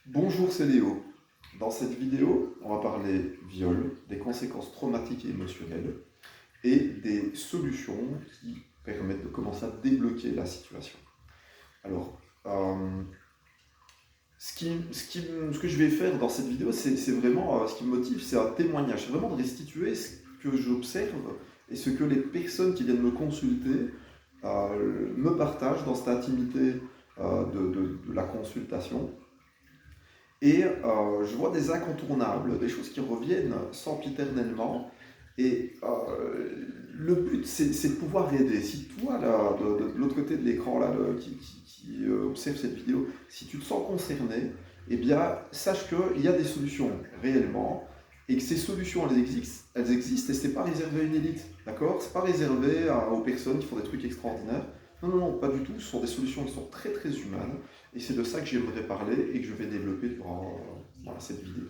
Bonjour, c'est Léo. Dans cette vidéo, on va parler viol, des conséquences traumatiques et émotionnelles et des solutions qui permettent de commencer à débloquer la situation. Alors, ce que je vais faire dans cette vidéo, c'est vraiment ce qui me motive, c'est un témoignage. C'est vraiment de restituer ce que j'observe et ce que les personnes qui viennent me consulter me partagent dans cette intimité de la consultation. Et je vois des incontournables, des choses qui reviennent sempiternellement. Et le but, c'est de pouvoir aider. Si toi, là, de l'autre côté de l'écran, là, qui observe cette vidéo, si tu te sens concerné, eh bien, sache qu'il y a des solutions réellement, et que ces solutions, elles existent et ce n'est pas réservé à une élite, d'accord? Ce n'est pas réservé aux personnes qui font des trucs extraordinaires. Non, non, non, pas du tout. Ce sont des solutions qui sont très, très humaines. Et c'est de ça que j'aimerais parler et que je vais développer durant voilà, cette vidéo.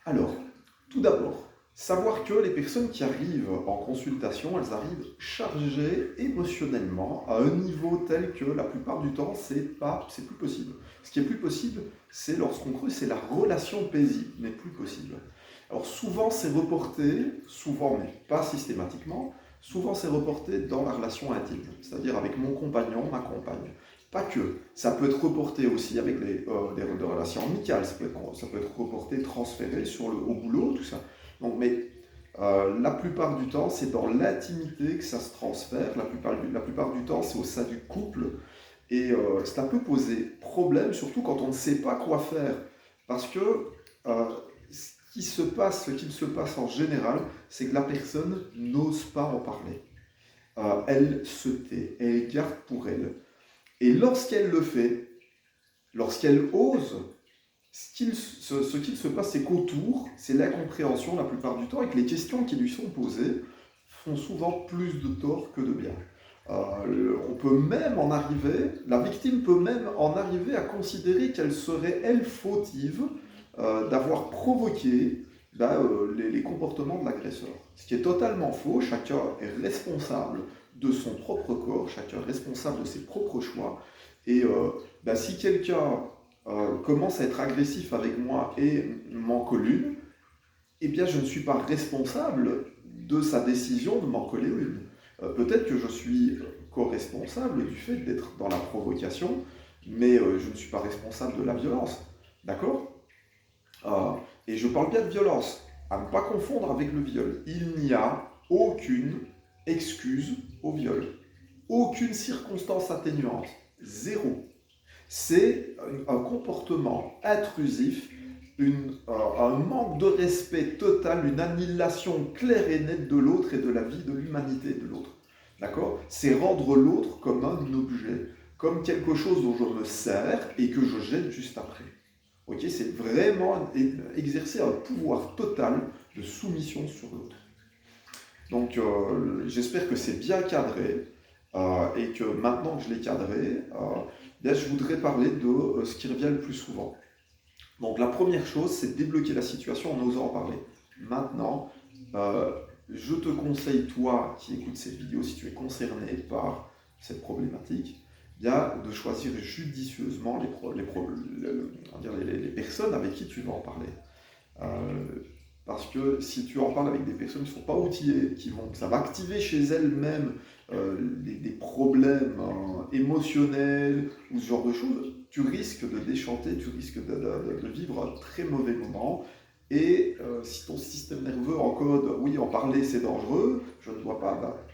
Alors, tout d'abord, savoir que les personnes qui arrivent en consultation, elles arrivent chargées émotionnellement à un niveau tel que la plupart du temps, c'est plus possible. Ce qui est plus possible, c'est lorsqu'on creuse, c'est la relation paisible n'est plus possible. Alors souvent, c'est reporté, souvent, mais pas systématiquement, souvent c'est reporté dans la relation intime, c'est-à-dire avec mon compagnon, ma compagne. Pas que. Ça peut être reporté aussi avec des relations amicales, ça peut être reporté, transféré au boulot, tout ça. Donc, mais la plupart du temps, c'est dans l'intimité que ça se transfère. La plupart du temps, c'est au sein du couple. Et cela peut poser problème, surtout quand on ne sait pas quoi faire. Parce que ce qu'il se passe en général, c'est que la personne n'ose pas en parler. Elle se tait, elle garde pour elle. Et lorsqu'elle le fait, lorsqu'elle ose, ce qu'il se passe, c'est qu'autour, c'est l'incompréhension la plupart du temps, et que les questions qui lui sont posées font souvent plus de tort que de bien. On peut même en arriver, la victime peut même en arriver à considérer qu'elle serait, elle, fautive d'avoir provoqué les comportements de l'agresseur. Ce qui est totalement faux, chacun est responsable de son propre corps, chacun est responsable de ses propres choix. Et si quelqu'un commence à être agressif avec moi et m'en colle une, eh bien je ne suis pas responsable de sa décision de m'en coller une. Peut-être que je suis co-responsable du fait d'être dans la provocation, mais je ne suis pas responsable de la violence. D'accord? Et je parle bien de violence, à ne pas confondre avec le viol. Il n'y a aucune excuse au viol. Aucune circonstance atténuante. Zéro. C'est un comportement intrusif, un manque de respect total, une annihilation claire et nette de l'autre et de la vie, de l'humanité de l'autre. D'accord? C'est rendre l'autre comme un objet, comme quelque chose dont je me sers et que je jette juste après. Ok, c'est vraiment exercer un pouvoir total de soumission sur l'autre. Donc j'espère que c'est bien cadré et que maintenant que je l'ai cadré, là, je voudrais parler de ce qui revient le plus souvent. Donc la première chose, c'est de débloquer la situation en osant en parler. Maintenant, je te conseille, toi qui écoutes cette vidéo, si tu es concerné par cette problématique, de choisir judicieusement les personnes avec qui tu vas en parler. Parce que si tu en parles avec des personnes qui ne sont pas outillées, ça va activer chez elles-mêmes des problèmes émotionnels ou ce genre de choses, tu risques de déchanter, tu risques de vivre un très mauvais moment. Et si ton système nerveux encode oui, en parler c'est dangereux, je ne dois pas,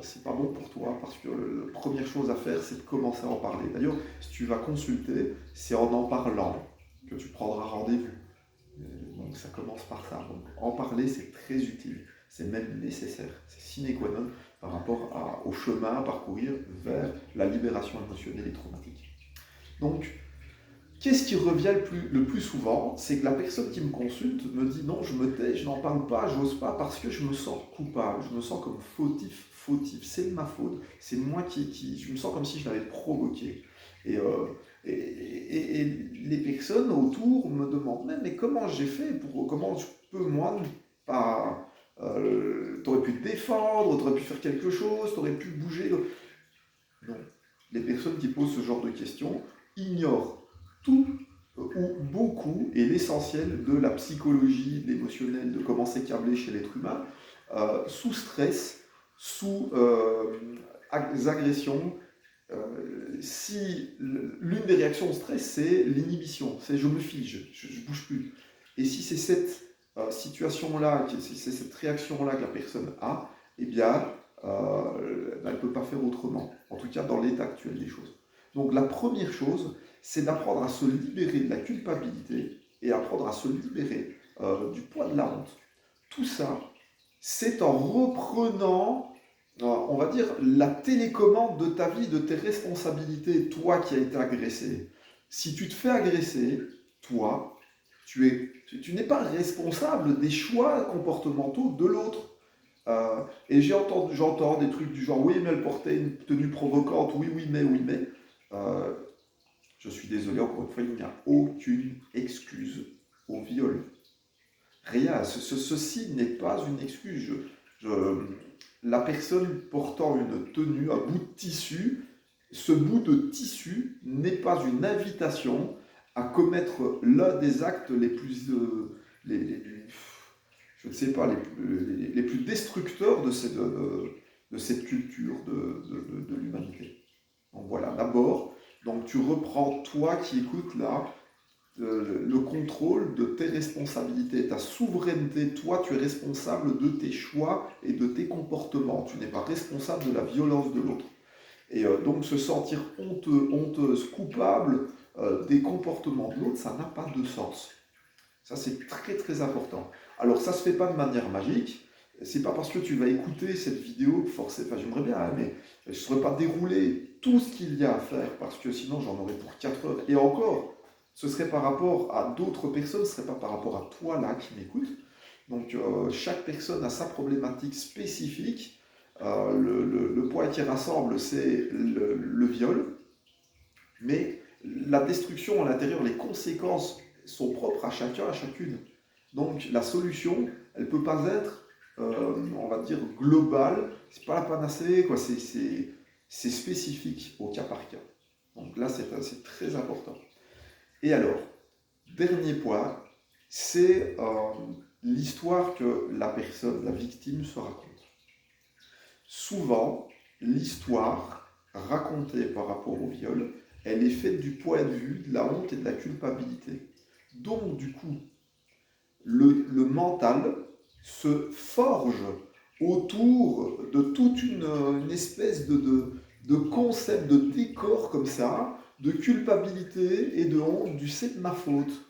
c'est pas bon pour toi parce que la première chose à faire c'est de commencer à en parler. D'ailleurs, si tu vas consulter, c'est en parlant que tu prendras rendez-vous. Donc ça commence par ça. Donc en parler, c'est très utile, c'est même nécessaire, c'est sine qua non par rapport au chemin à parcourir vers la libération émotionnelle et traumatique. Donc, qu'est-ce qui revient le plus souvent? C'est que la personne qui me consulte me dit non, je me tais, je n'en parle pas, j'ose pas parce que je me sens coupable, je me sens comme fautif, c'est de ma faute, c'est moi je me sens comme si je l'avais provoqué. Et, les personnes autour me demandent mais comment j'ai fait, comment je peux moi pas... t'aurais pu te défendre, t'aurais pu faire quelque chose, t'aurais pu bouger. Non. Les personnes qui posent ce genre de questions ignorent tout où beaucoup, et l'essentiel de la psychologie, de l'émotionnel, de comment c'est câblé chez l'être humain, sous stress, sous agressions, si l'une des réactions au stress, c'est l'inhibition, c'est je me fige, je bouge plus. Et si c'est cette situation-là, si c'est cette réaction-là que la personne a, eh bien, elle ne peut pas faire autrement, en tout cas dans l'état actuel des choses. Donc la première chose, c'est d'apprendre à se libérer de la culpabilité et apprendre à se libérer du poids de la honte. Tout ça, c'est en reprenant, on va dire, la télécommande de ta vie, de tes responsabilités, toi qui as été agressé. Si tu te fais agresser, toi, tu n'es pas responsable des choix comportementaux de l'autre. Et j'entends des trucs du genre, oui, mais elle portait une tenue provocante, oui, oui, mais. Euh, je suis désolé, encore une fois, il n'y a aucune excuse au viol. Rien, ceci n'est pas une excuse. La personne portant une tenue à bout de tissu, ce bout de tissu n'est pas une invitation à commettre l'un des actes les plus, je ne sais pas, les plus destructeurs de cette culture de l'humanité. Donc voilà, d'abord, donc tu reprends, toi qui écoutes là, le contrôle de tes responsabilités, ta souveraineté. Toi, tu es responsable de tes choix et de tes comportements. Tu n'es pas responsable de la violence de l'autre. Et donc se sentir honteux, honteuse, coupable des comportements de l'autre, ça n'a pas de sens. Ça, c'est très très important. Alors, ça ne se fait pas de manière magique. C'est pas parce que tu vas écouter cette vidéo, forcément, enfin j'aimerais bien, hein, mais je ne saurais pas dérouler tout ce qu'il y a à faire, parce que sinon j'en aurais pour 4 heures. Et encore, ce serait par rapport à d'autres personnes, ce ne serait pas par rapport à toi là qui m'écoutes. Donc chaque personne a sa problématique spécifique. Le point qui rassemble, c'est le viol. Mais la destruction à l'intérieur, les conséquences sont propres à chacun, à chacune. Donc la solution, elle ne peut pas être, on va dire, globale. C'est pas la panacée, quoi. C'est spécifique au cas par cas. Donc là, c'est très important. Et alors, dernier point, c'est l'histoire que la personne, la victime, se raconte. Souvent, l'histoire racontée par rapport au viol, elle est faite du point de vue de la honte et de la culpabilité. Donc, du coup, le mental se forge autour de toute une espèce de concept, de décor comme ça, de culpabilité et de honte, du c'est de ma faute.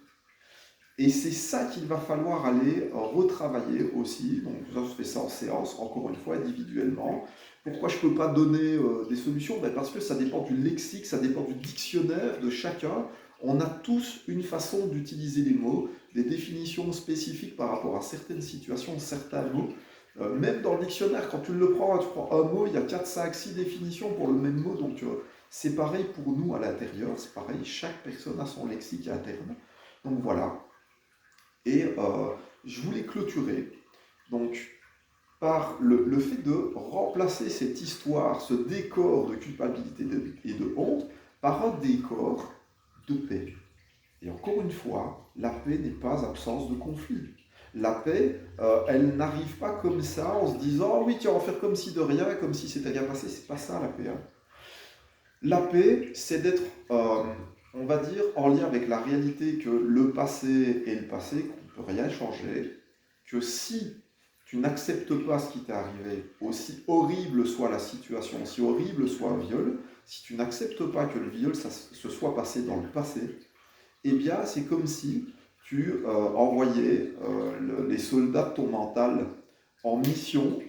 Et c'est ça qu'il va falloir aller retravailler aussi. Donc ça, je fais ça en séance, encore une fois, individuellement. Pourquoi je ne peux pas donner des solutions? Parce que ça dépend du lexique, ça dépend du dictionnaire de chacun. On a tous une façon d'utiliser les mots, des définitions spécifiques par rapport à certaines situations, certains mots. Même dans le dictionnaire, quand tu le prends, tu prends un mot, il y a 4, 5, 6 définitions pour le même mot. Donc c'est pareil pour nous à l'intérieur, c'est pareil, chaque personne a son lexique interne. Donc voilà. Et je voulais clôturer donc, par le fait de remplacer cette histoire, ce décor de culpabilité et de honte, par un décor de paix. Et encore une fois, la paix n'est pas absence de conflit. La paix, elle n'arrive pas comme ça en se disant « oui, tu vas en faire comme si de rien, comme si c'était rien passé ». C'est pas ça la paix. Hein. La paix, c'est d'être, on va dire, en lien avec la réalité que le passé est le passé, qu'on ne peut rien changer, que si tu n'acceptes pas ce qui t'est arrivé, aussi horrible soit la situation, aussi horrible soit un viol, si tu n'acceptes pas que le viol se soit passé dans le passé, eh bien c'est comme si tu envoyais les soldats de ton mental en mission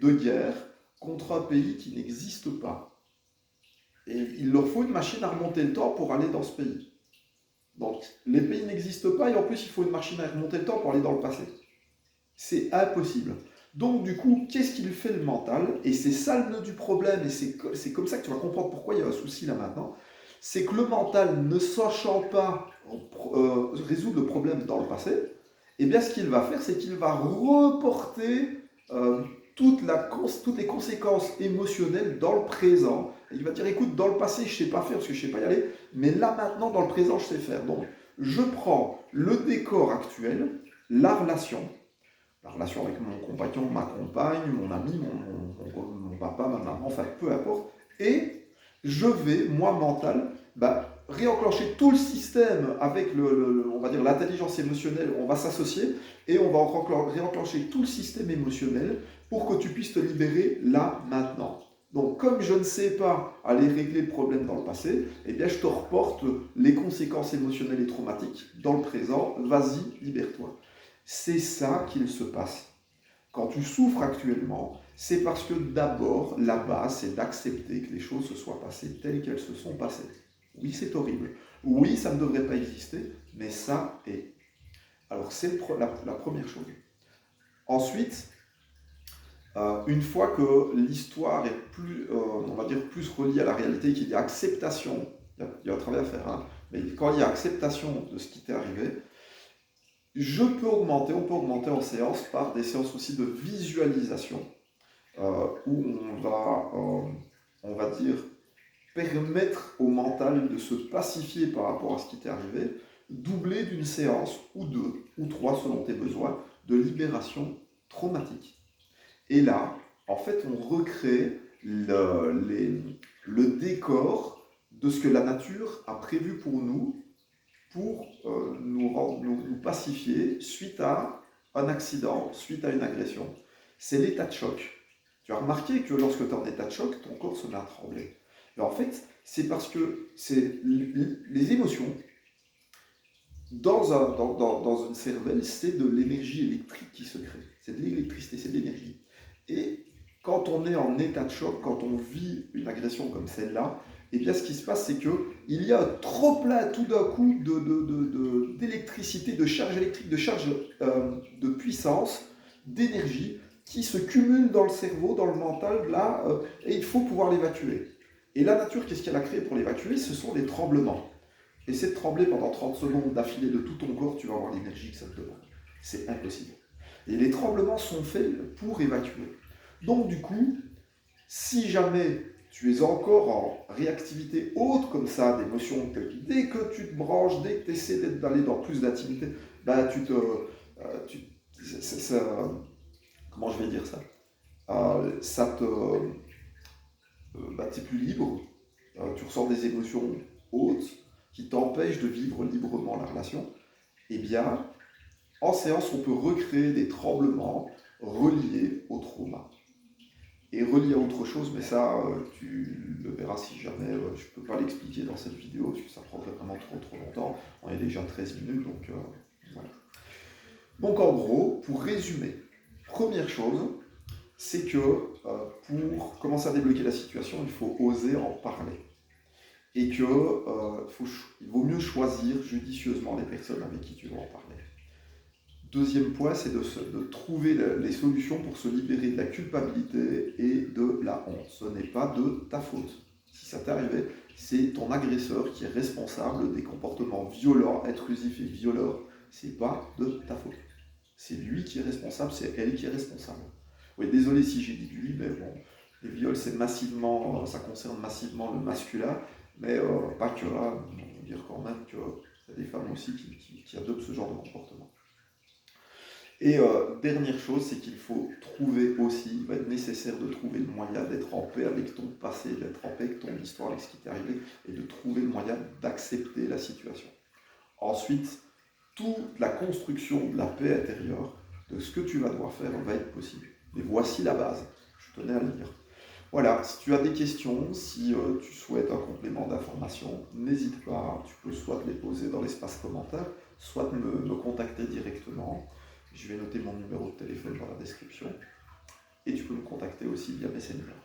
de guerre contre un pays qui n'existe pas. Et il leur faut une machine à remonter le temps pour aller dans ce pays. Donc les pays n'existent pas et en plus il faut une machine à remonter le temps pour aller dans le passé. C'est impossible. Donc du coup, qu'est-ce qu'il fait le mental? Et c'est ça le nœud du problème, et c'est comme ça que tu vas comprendre pourquoi il y a un souci là maintenant. C'est que le mental, ne sachant pas résoudre le problème dans le passé, eh bien ce qu'il va faire, c'est qu'il va reporter toutes les conséquences émotionnelles dans le présent. Et il va dire, écoute, dans le passé, je ne sais pas faire parce que je ne sais pas y aller, mais là maintenant, dans le présent, je sais faire. Donc, je prends le décor actuel, la relation avec mon compagnon, ma compagne, mon ami, mon papa, ma maman, enfin peu importe, et je vais, moi mental, réenclencher tout le système avec on va dire l'intelligence émotionnelle, on va s'associer et on va réenclencher tout le système émotionnel pour que tu puisses te libérer là, maintenant. Donc, comme je ne sais pas aller régler le problème dans le passé, eh bien, je te reporte les conséquences émotionnelles et traumatiques dans le présent. Vas-y, libère-toi. C'est ça qu'il se passe. Quand tu souffres actuellement, c'est parce que d'abord, la base, c'est d'accepter que les choses se soient passées telles qu'elles se sont passées. Oui, c'est horrible. Oui, ça ne devrait pas exister, mais ça est. Alors, c'est la première chose. Ensuite, une fois que l'histoire est plus, on va dire, plus reliée à la réalité, qu'il y a acceptation, il y a un travail à faire, hein, mais quand il y a acceptation de ce qui t'est arrivé, on peut augmenter en séance par des séances aussi de visualisation, où on va dire, permettre au mental de se pacifier par rapport à ce qui t'est arrivé, doublé d'une séance ou deux ou trois selon tes besoins de libération traumatique. Et là, en fait, on recrée le décor de ce que la nature a prévu pour nous, pour nous pacifier suite à un accident, suite à une agression. C'est l'état de choc. Tu as remarqué que lorsque tu es en état de choc, ton corps se met à trembler. Et en fait, c'est parce que les émotions, dans une cervelle, c'est de l'énergie électrique qui se crée. C'est de l'électricité, c'est de l'énergie. Et quand on est en état de choc, quand on vit une agression comme celle-là, eh bien ce qui se passe, c'est qu'il y a un trop-plein tout d'un coup d'électricité, de charge électrique, de charge de puissance, d'énergie, qui se cumule dans le cerveau, dans le mental, là, et il faut pouvoir l'évacuer. Et la nature, qu'est-ce qu'elle a créé pour l'évacuer? Ce sont des tremblements. Essaie de trembler pendant 30 secondes d'affilée de tout ton corps, tu vas avoir l'énergie que ça te demande. C'est impossible. Et les tremblements sont faits pour évacuer. Donc du coup, si jamais tu es encore en réactivité haute comme ça, d'émotions, dès que tu te branches, dès que tu essaies d'aller dans plus d'intimité, comment je vais dire ça? T'es plus libre, tu ressens des émotions hautes qui t'empêchent de vivre librement la relation. Eh bien, en séance, on peut recréer des tremblements reliés au trauma. Et reliés à autre chose, mais ça, tu le verras si jamais, je ne peux pas l'expliquer dans cette vidéo, parce que ça prendrait vraiment trop longtemps. On est déjà 13 minutes, donc voilà. Donc en gros, pour résumer, première chose, c'est que pour commencer à débloquer la situation, il faut oser en parler. Et qu'il vaut mieux choisir judicieusement les personnes avec qui tu vas en parler. Deuxième point, c'est de trouver les solutions pour se libérer de la culpabilité et de la honte. Ce n'est pas de ta faute. Si ça t'est arrivé, c'est ton agresseur qui est responsable des comportements violents, intrusifs et violeurs. C'est pas de ta faute. C'est lui qui est responsable, c'est elle qui est responsable. Oui, désolé si j'ai dit lui, mais bon, les viols, ça concerne massivement le masculin, mais pas que là, on va dire quand même qu'il y a des femmes aussi qui adoptent ce genre de comportement. Et dernière chose, c'est qu'il faut trouver aussi, il va être nécessaire de trouver le moyen d'être en paix avec ton passé, d'être en paix avec ton histoire, avec ce qui t'est arrivé, et de trouver le moyen d'accepter la situation. Ensuite, toute la construction de la paix intérieure, de ce que tu vas devoir faire, va être possible. Et voici la base, je tenais à le dire. Voilà, si tu as des questions, si tu souhaites un complément d'information, n'hésite pas, tu peux soit te les poser dans l'espace commentaire, soit me contacter directement. Je vais noter mon numéro de téléphone dans la description. Et tu peux me contacter aussi via Messenger.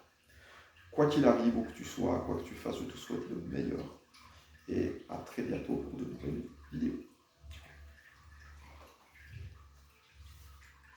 Quoi qu'il arrive, où que tu sois, quoi que tu fasses, je te souhaite le meilleur. Et à très bientôt pour de nouvelles